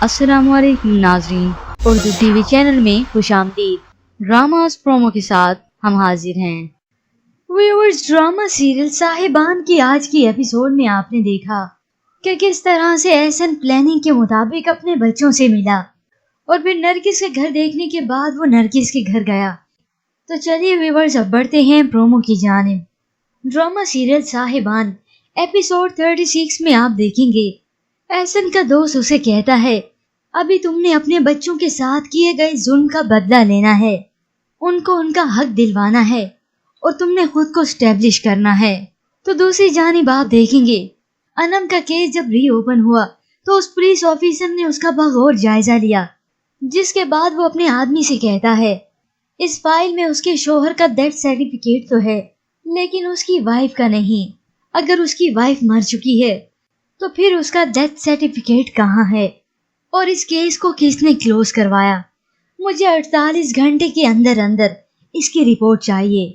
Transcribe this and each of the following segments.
अस्सलाम वालेकुम नाज़रीन, उर्दू टीवी चैनल में खुशामदीद। ड्रामास प्रोमो के साथ हम हाजिर हैं। व्यूअर्स, ड्रामा सीरियल साहिबान की आज की एपिसोड में आपने देखा कि किस तरह से एहसन प्लानिंग के मुताबिक अपने बच्चों से मिला और फिर नरगिस के घर देखने के बाद वो नरगिस के घर गया। तो चलिए व्यूअर्स, अब बढ़ते हैं प्रोमो की जानिब। ड्रामा सीरियल साहिबान एपिसोड 36 में आप देखेंगे एहसन का दोस्त उसे कहता है, अभी तुमने अपने बच्चों के साथ किए गए जुल्म का बदला लेना है, उनको उनका हक दिलवाना है और तुमने खुद को स्टैब्लिश करना है। तो दूसरी जानिब आप देखेंगे अनम का केस जब रीओपन हुआ तो उस पुलिस ऑफिसर ने उसका बगौर जायजा लिया, जिसके बाद वो अपने आदमी से कहता है, इस फाइल में उसके शोहर का डेथ सर्टिफिकेट तो है लेकिन उसकी वाइफ का नहीं। अगर उसकी वाइफ मर चुकी है तो फिर उसका डेथ सर्टिफिकेट कहाँ है और इस केस को किसने क्लोज करवाया? मुझे 48 घंटे के अंदर अंदर इसकी रिपोर्ट चाहिए।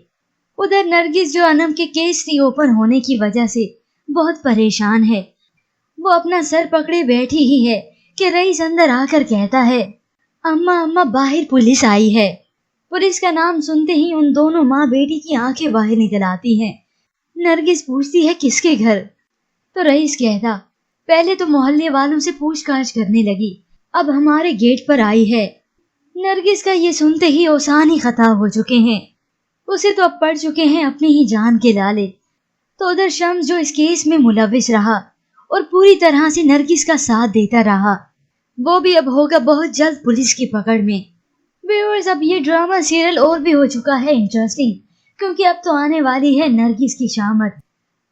उधर नरगिस जो अनम के केस रीओपन होने की वजह से बहुत परेशान है, वो अपना सर पकड़े बैठी ही है कि रईस अंदर आकर कहता है, अम्मा अम्मा बाहर पुलिस आई है। पुलिस का नाम सुनते ही उन दोनों माँ बेटी की आंखें बाहर निकल आती हैं। नरगिस पूछती है किसके घर? तो रईस कहता, पहले तो मोहल्ले वालों से पूछताछ करने लगी, अब हमारे गेट पर आई है। नरगिस का ये सुनते ही ओसान ही खता हो चुके हैं, उसे तो अब पड़ चुके हैं अपनी ही जान के लाले। तो उधर शम्स जो इस केस में मुलविस रहा और पूरी तरह से नरगिस का साथ देता रहा, वो भी अब होगा बहुत जल्द पुलिस की पकड़ में। व्यूअर्स, अब ये ड्रामा सीरियल और भी हो चुका है इंटरेस्टिंग, क्योंकि अब तो आने वाली है नरगिस की शामत।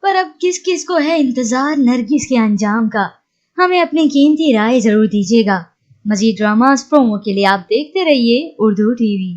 पर अब किस किस को है इंतजार नरगिस के अंजाम का? हमें अपनी कीमती राय जरूर दीजिएगा। मजीद ड्रामास प्रोमो के लिए आप देखते रहिए उर्दू टीवी।